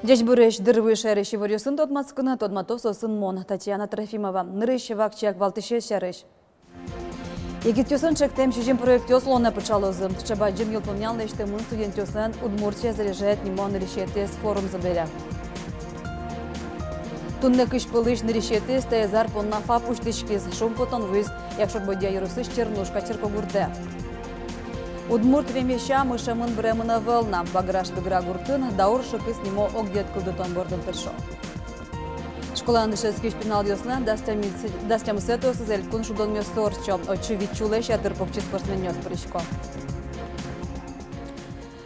Дежь буреш дырвы шерещи варюсын тотмаскына тотматов сосын мон. Татьяна Трофимова. Нырыщи вакчак валтыше шерещ. Егиттюсын чектем чужим проектёс лона пычалозы. Чабаджим елпомнял нештемын студентюсын Удмуртия заряжает немон решетес форум забеля. Тунне кыш пылыш решетес таязар понна фап уштичкиз. Шум потон выз, якшот бодя юрысыш чернушка черкогурте. Удмурт вемеща мышамын бремына вълна. Баграш бігра гуртын, даур шыкыс немо огдет кылдытон бордын першо. Школан дышескиш пенал йослен дастям сетос зелькун шудон мёсорчо. Очевидь чулеш ятыр покчи спортсменёс прыщко.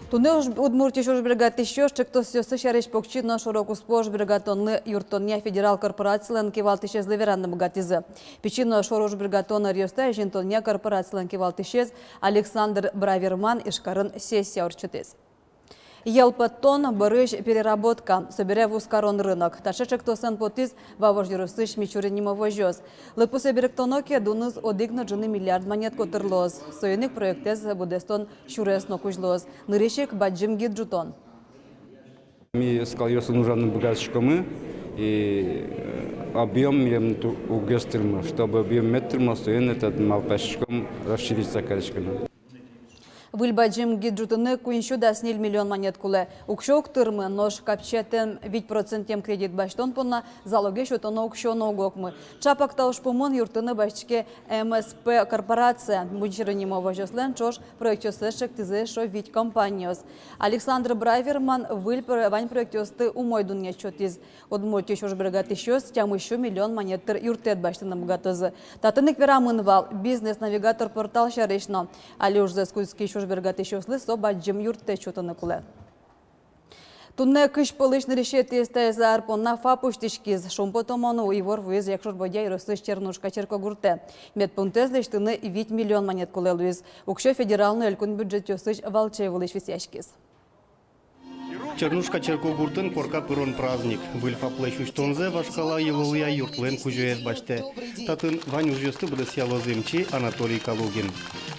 Туне Удмуртия шош бригад еще, что все шариш покчи на широку спош бригатонны юртоння федерал корпорациялен кивалтишез леверанным гатизы. Печино шорош бригатонны рьоста жентоння корпорациялен кивалтишез Александр Браверман ишкарын сессия орчутез. Елпаттон барыш переработка, собере в ускарон рынок. Ташечек тосан потиз вавож юрысыш мичуренимо вожёз. Лыпу соберектоноке дуныз одигна джуны миллиард монет котырлоз. Союник проектез будестон шуресно кужлоз. Нырещик баджим гиджутон. Ми скалёсын ужаны богатчикомы и объем ем угестырмы, чтобы объем метрма стоен этот малпашчиком расшириться корочками. Выльбаджим гиджутыны куиншу даснил миллион монет куле. Укшок тырмы нож капчетен 8% кредит баштон понна залоге шотоно укшоно угокмы. Чапак тауш помон юртыны башчке МСП корпорация. Бунчерынимо вожослен чош проектёсешек тизе шо вить компаниос. Александр Браверман выль вань проектёсты умойдун нечотиз. Удмуртия шош бригат ещёс тям еще миллион монет тыр юртет баштыны богатозы. Татынык верамынвал бизнес-навигатор портал шарышно. Али уж за скульский Бергат еще слысо баджим юрте чотаны куле. Тунне кыш пылышны решети стаязар понна фапуштичкиз. Шумпотомону ивор выз якшор бодя иросыш чернушка черкогурте. Медпунтез лештыны 8 миллион монет куле луиз. Укшо федералны элькун бюджет ёсыш валчевылыш висяшкиз. Чернушка черкогуртын корка пырон праздник. Выльфа плещуш тонзе вашкала елолия юртлен кужуез баште. Татын вань ужёсты бдысья лозымчи Анатолий Калугин.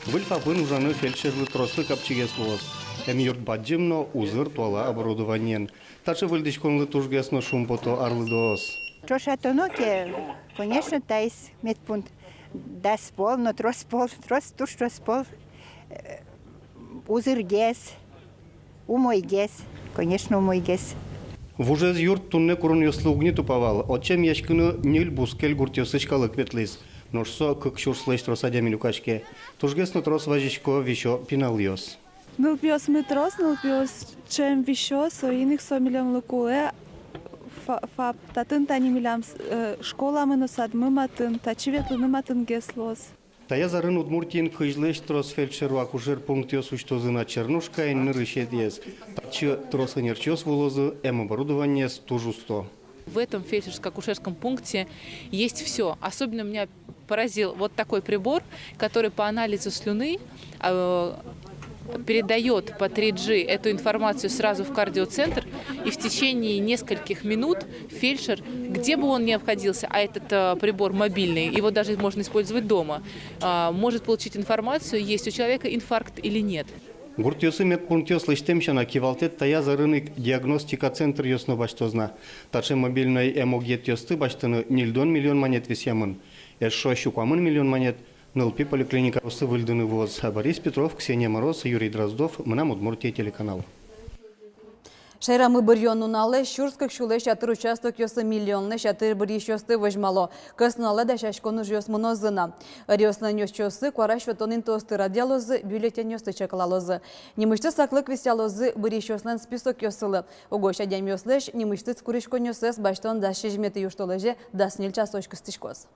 Выльфа бын ужаны фельдшерлы трослы капчигес лоз. Эм юрт баджимно узыр туала оборудованиен. Тачы выльдичконлы тужгесно шумпото арлыдоос. Чоша тоноке, конечно, тайс медпункт. Даспол, но троспол, туш троспол. Узыр гес, умой гес. Конечно, мой гес. Вужез юрт тунне курун ёслугни туповал. Отчем яшкыны нил бускель гуртёсычкалык ветлис. Ношсо кык шурслэш тросадя минукачке. Тужгесно трос важичко вишо пинал ёс. Нылпиос мы трос, нылпиос чем вишо, соиных 100 миллион лукуле. Фап татын тани милям школа мы носад мы матын, тачиветлы мы матын геслос. Тая зарын Удмуртиен кыжлэш трос фельдшеру акушер пункт ёс уштозына чернушка и нырышет ес. Тачы тросы нерчёс вулозы эм оборудование стужусто. В этом фельдшерско-акушерском пункте есть все. Особенно меня поразил вот такой прибор, который по анализу слюны передает по 3G эту информацию сразу в кардиоцентр, и в течение нескольких минут фельдшер, где бы он ни находился, а этот прибор мобильный, его даже можно использовать дома, может получить информацию, есть у человека инфаркт или нет. Гуртёсы медпунктёс лыштемшана кивалтет тая зарынок диагностика центр ёсно баштозна. Таче мобильной эмогет ёсты баштыны нильдон миллион монет висямын. Эшо щукамын миллион монет. Нылпи поликлиника усы выльдыны воз. Борис Петров, Ксения Мороз, Юрий Дроздов. Мынам Удмуртия телеканал. Шайрамы бұриону налы, шурскак шулы шатыр участок ёсы миллионны шатыр бір ешёсты вожмало. Кысналы да шашкону жёс мұнозына. Риослан ёсчосы, куараш ватонын тосты радиалозы, бюллетен ёсты чекалалозы. Немышты саклык висялозы бір ешёслан список ёсылы. Огош адям ёслыш, немышты скурышкон ёсыс баштон да шежметы юштолыжы да снил часочка стышкоз.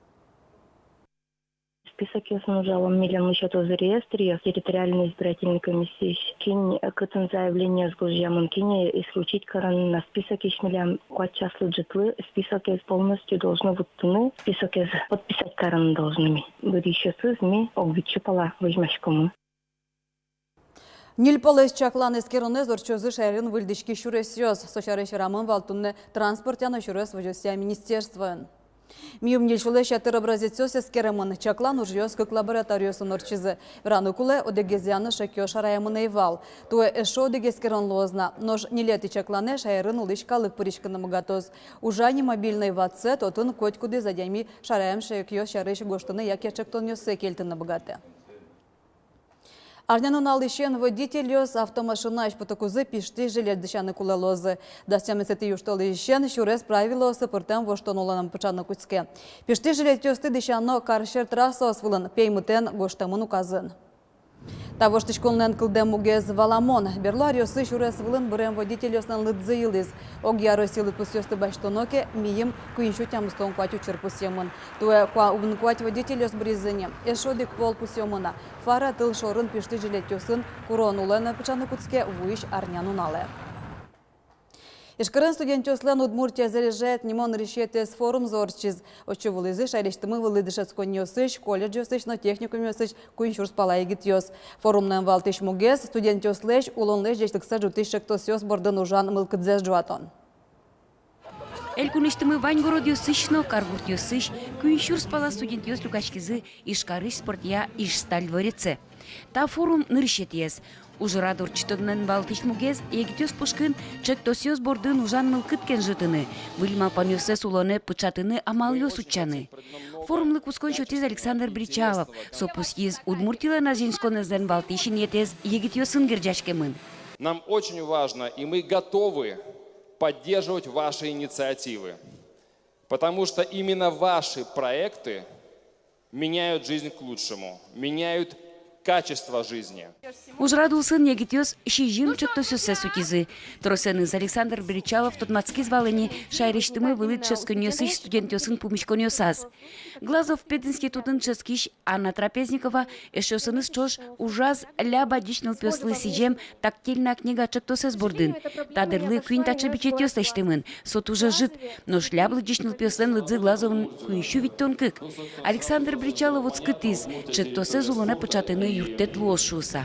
Список ясно миллион счетов за реестре территориальной избирательной комиссии. Кинь кытын заявление с госжамын кинь исключить каран на список ишмилям квадчаслы джитлы. Список из полностью должны выттыны. Список из подписать каран должны. Были еще сызми огвичу пала возьмашкому. Нильполес чаклан эскероне зорчозы шайрын выльдички шурес ёс. Сошары шарамын валтунны транспорт яны шурес вожосия министерствоен. Миюм нельшуле шатыр образецёс эскеремын чаклан ужьёскык лабораториосын орчизы. Вранукуле одегезяны шакё шараямын эйвал. Туэ эшо одегескерон лозна. Нож нелети чаклане шайрын улышкалык пыришканым гатоз. Ужани мобильный ватсе тотын котькуды задями шараям шакё шарыш гоштыны яке чактон ёсы кельтыны богаты. Арнянын алышен водитель автомашина потокузы пишти желездышаны кулелозы. Дастямесети юштолы ищен шурес правило сыпыртем воштонуланым пычаны куцке. Пишти желездёсты дышаны каршер трасса освылын пеймутен гоштамын указын. Того штычконлен кылдем угез валамон. Берлариосы шурес вылын бұрем водителёснан лыдзы йылыз. Огьяро силы пусёсты баштоноке мием куиншу тямыстон кватю черпусемын. Туэ куа убн квать водителёс бризыне. Эшодик пол пусемына. Фара тыл шорын пишти жилетёсын курон улен пычаны куцке вуиш арнянуле. Ишкарен студентёслен Удмуртия заряжает немон решетес форум зорчиз. Очевулызыш арештымы вылыдышец коньёсыш, колледжёсыш, но техникумёсыш куиншурс палайгитёс. Форумнен валтыш мугез студентёслеш улонлеш дештыкса жутышек тосёс бордын ужан мылкыдзеш жуатон. Элькуништымы ваньгородиосыш, но каргуртиосыш, куиншурс пала студентёс люкачкизы ишкарыш спортия иш сталь двореце. Та форум ныршетес. Ужырадор читоднен балтыш мугез, егитёс пушкын, чек тосёс бордын ужан мылкыткен жытыны. Выльма панёсе сулоне пычатыны амалёс учаны. Форумлы кускон шотез Александр Бричалов. Сопус ез Удмуртила на зинсконезден балтышин етез егитёсын герджашкемын. Нам очень важно, и мы готовы поддерживать ваши инициативы. Потому что именно ваши проекты меняют жизнь к лучшему, меняют качество жизни. Ужрадул сын егитёс шижим чектосёсе сутизы. Тросеныз Александр Бричалов тотмацки звалени шайрештымы вылыт ческонёсыш студентёсын пумичконёсаз. Глазов пединститутын ческиш Анна Трапезникова эшёсыныз чош ужаз ляба дичныл пёслы сижем тактильна книга чектосез бордын. Тадырлы куин тача бичетёс лештымын. Сот уже жит, но шляблы дичныл пёслен лыдзы Глазовын куиншу виттон кык. Александр Бричалов отскытыз чектосез улоне пычатыны юртет лошуса.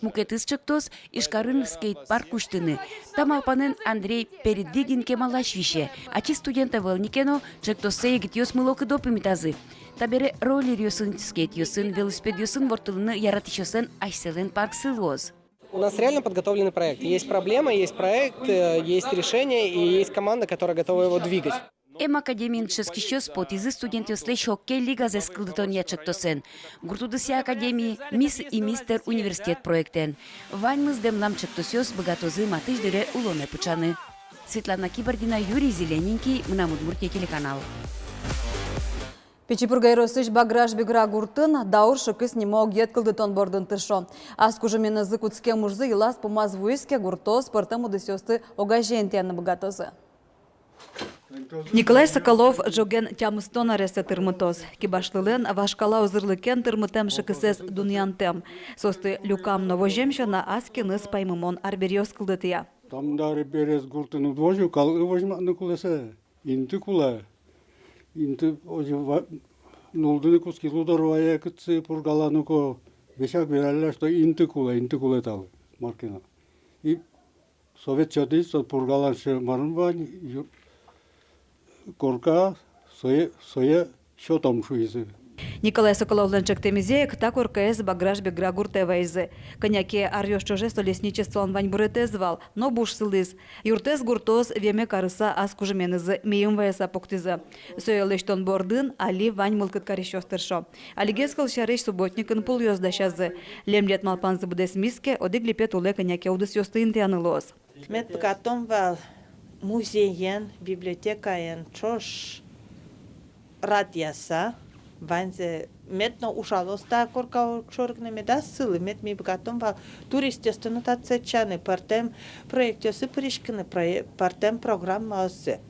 Мукетыз чектос ишкарын скейт-парк куштыны. Тамалпанен Андрей Передвигин кемалашвище. Ачи студента вълникено чектосе егитёс мылокы допимитазы. Табере роллер-ёсын, скейт-ёсын, велосипед-ёсын вортылыны яратышёсын айселен парк сылоз. У нас реально подготовленный проект. Есть проблема, есть проект, есть решение и есть команда, которая готова его двигать. Эм академиин ческишёс потизы студентёслеш хоккей лига за скылдытон ячектосен. Гуртудыси академии мисс и мистер университет проектен. Ваньмыз демлам чектосёс богатозы матыш дере улоне пычаны. Светлана Кибардина, Юрий Зелененький, Мнам Удмуртия телеканал. Печипургайросыш баграж бигра гуртын даур шыкыс немо огет кылдытон бордын тышо. Аскужымені зыкутске мужзы илас помаз вуйске гурто спортым удысёсты огажентияны богатозы. Николай Соколов жоген тямыстон аресе тырмытоз. Кибашлылен вашкала озырлыкен тырмытем шыкысес дуньянтем. Состы люкам новожемшана аскиныз паймымон арберьёс кылдытыя. Тамдары берез гуртын удвожу, калгы вожматны кулесе. Инты куле. Инты нулдыны куски лударвая кытсы пургалануко. Бешак бералла, что инты куле талы. Маркина. И совет чадис, пургаланшы марынвань, корка соя шотом шуизы. Николай Соколовлен чектемизеек так РКС баграж бегра гуртевайзы. Коняке арьёш чоже столесничествон вань бурете звал, но буш сылыз. Юртес гуртоз веме карыса аскужеменызы мейым ваяса поктызы. Соялештон бордын али вань мылкыт карещостыршо. Алигескал шареш субботникын пул ёздашазы. Лемлет малпанзы будес миске, одиглипет уле коняке удыс ёстын тянылоз. Мет потом вал музеен, библиотекаен, чош радиаса. Ванзе метно ушалоста корка шоргне меда сылы мет ми богатом вал туристестно тацечаны партем проектёсы пришкины партем программа осы.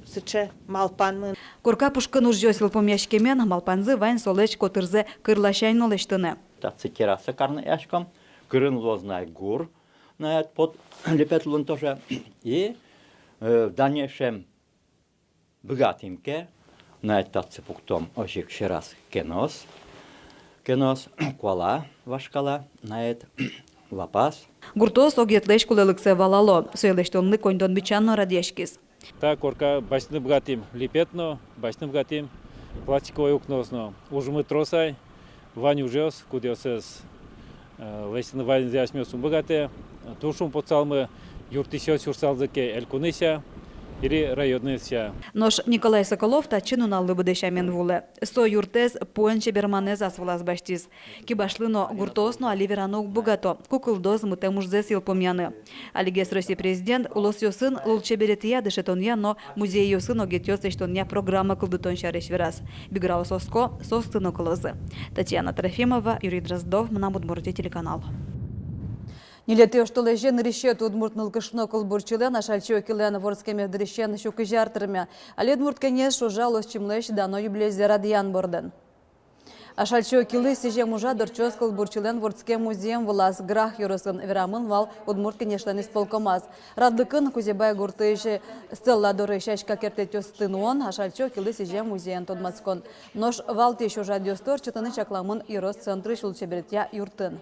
Сыче малпанмын. Корка пушкын ужёсил помяшкемен малпанзы вань солеч котырзе кырлашайн олештыны. Тацекераса карны яшком, кырын лознай гур, на под лепетлун тоже. И в дальнейшем богатимке на этот пунктом ошик шерас кенос куала вашкала на это лапас. Гуртос огетлеш кулелыксе валало, соелештонны коньдон бичанно радешкис. Так, корка башны богатым лепетно, башны богатым пластиковое окно. Ужмы тросай, ваню жес, кудесес лесны ваню здесь мясом богатые. Тушум поцалмы юртися сюрсалдыке элькунися. Или районныся. Нож Николай Соколов та чинуналлы будешамен вулы. Со юртез поенче берманез асвлас баштиз. Кибашлыно гуртосно аливеранок бугато. Кукылдоз мутемужзес илпомяны. Алигес Россия президент улос йосын лулче беретия дешетонья, но музей йосын огетёс эштонья программа кылдытон шареш верас. Биграу соско, состыно колозы. Татьяна Трофимова, Юрий Дроздов, Мнамудмурти телеканал. Нилети оштолежен решет удмуртнул кышно колбурчилен, а шальчо килен ворскеме дрешен щуки жартерме. Але удмурт конечно жалос чимлеш дано юблезе радиян борден. А шальчо килы сиже мужа дорчос колбурчилен ворскем музеем влас грах юросын верамын вал удмурт конечно исполкомаз. Радыкын кузебай гуртыше стелла доры шашка кертетёс тынуон, а шальчо килы сиже музеен тодмацкон. Нож валти еще жадиостор читаны чакламын юрос центры шулчеберетя юртын.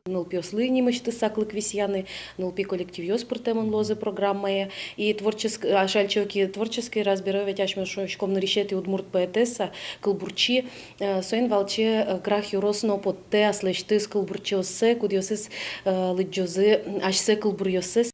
НЛП ослыни мечты саклы квисьяны, НЛП коллектив спортемон лозы программы и творческие разбирают ачмы шком нарешеты удмурт поэтесса кылбурчи соин валче грах юросно под те аслешты с кылбурчиосе кудиосес лыджозы ашсе кылбурьосес.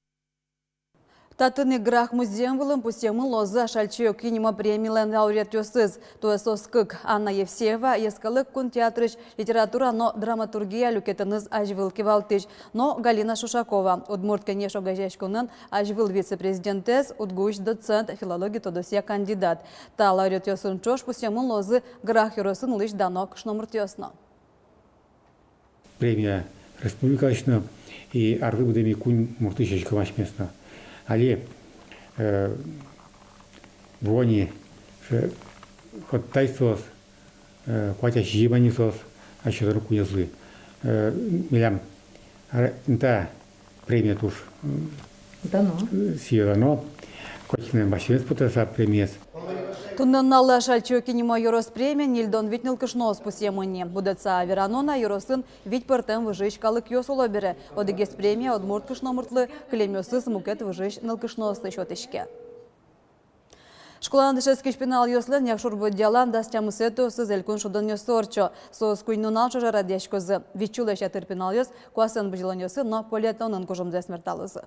Татыны грах музеем вылым пустемы лоза шальчио кинема премиялен лауреатёсыз. Туэсоскык Анна Евсеева ескалык кун театрыш литература, но драматургия люкетыныз ажвыл кевалтыш. Но Галина Шушакова, удмурт конечно газешкунын ажвыл вице-президентес, удгуш доцент филологии тодосия кандидат. Та лауреатёсын чош пустемы лозы грах юросын лыш дано кшномыртёсно. Премия республикачна и арды будеми кун муртышечка машместно. Але вони ход тайсос, хотя жибани сос, а еще руку язы. Милям, та премия туш. Дано. Сиедано, хоть башвец потаса премиес. Туннанналы шальчио кинема юрос премия нильдон витнил кышнос пусемыне. Будеца веранона юросын вить пертем выжищ калык йосуло бере. Одегес премия одмурт кышномыртлы клемёсыз мукет выжищ ныл кышнос тышотышке. Школан дышеский шпинал йослен якшурбу дялан дастямы сету сыз элькун шудан йосорчо. Сос куйнунал шожа радяшкозы. Вичулеща терпинал йос куасен бжилан йосы, но полетонын кужымзе смерталызы.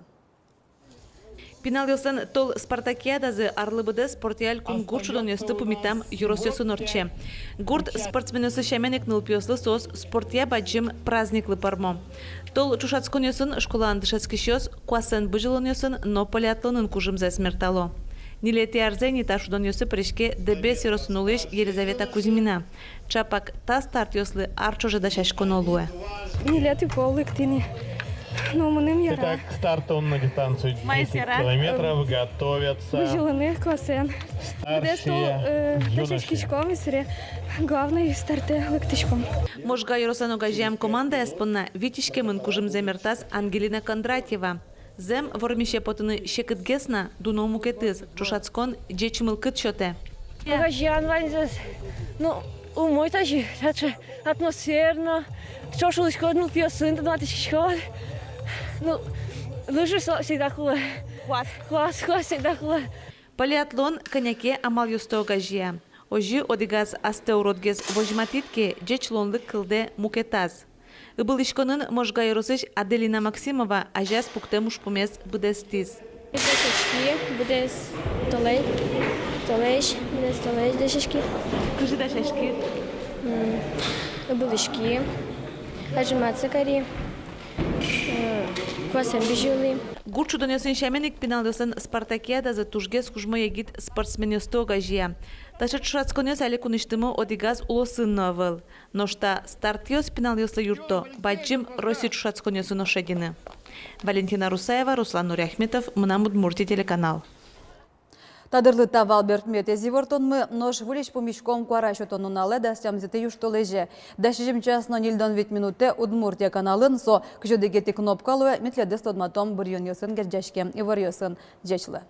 Пиналился тол спартакиадазы арлыбыды спортиаль кун гурчудон ёсты пумитам юросёсы норче. Гурт спортсменёсы шаменек нылпиослы сос спортия баджим праздниклы пармо. Тол чушацкон ёсын школан дышацкий щёс куасен быжилон ёсын, но полиатлонын кужымзе смертало. Нилети арзени ташудон ёсы пришке дебес юросынулыш Елизавета Кузьмина. Чапак та старт ёслы арчоже дашашкон олуэ. Нилети коллектини. Ну, Итак, старт он на дистанцию 10 километров, готовятся старшие юноши. Главный старте лыктышком. Можга юросану газиям команда эспонна витишке мын кужым земертас Ангелина Кондратьева. Зем вормище потыны шекытгесна дуно мукетыз, чушацкон джечмыл кытчоте. Газиан ванзас, ну, умой тажи, атмосферно, чошулышко одну пьесын, датышко. Ну, лыжи всегда хула. Класс всегда хула. Полиатлон коньяке амал юсто газия. Ожи одигаз астеуродгез вожматитке джечлонлык кылде мукетаз. Ибылышконын можга юросыш Аделина Максимова ажас пукте мушпумес быдестиз. Дешешки, будес толей, дешешки. Кажи дешешки. Ибылышки, ажиматься кари. Квасен бежали. Гурчудон ёсын шаменик пиналдысын спартакиада за тужгес кужмо егит спортсменёсто газия. Таша чушацкон ёс али куныштымы одигаз улосын новел. Ношта старт ёс пинал ёслы юрто, баджим Россия чушацкон ёсын ошедины. Валентина Русаева, Руслан Нуряхметов, Мнамудмурти телеканал. Тадырлы тавал бертмете зивортон мы нож вылечь помещком куарашотону нале дастям зете юштолеже. Дашижим часно нильдон 8 минуте Удмуртия каналын со кжодегети кнопкалуе метледе стодматом бурьон ёсын герджашке и варьёсын джечлы.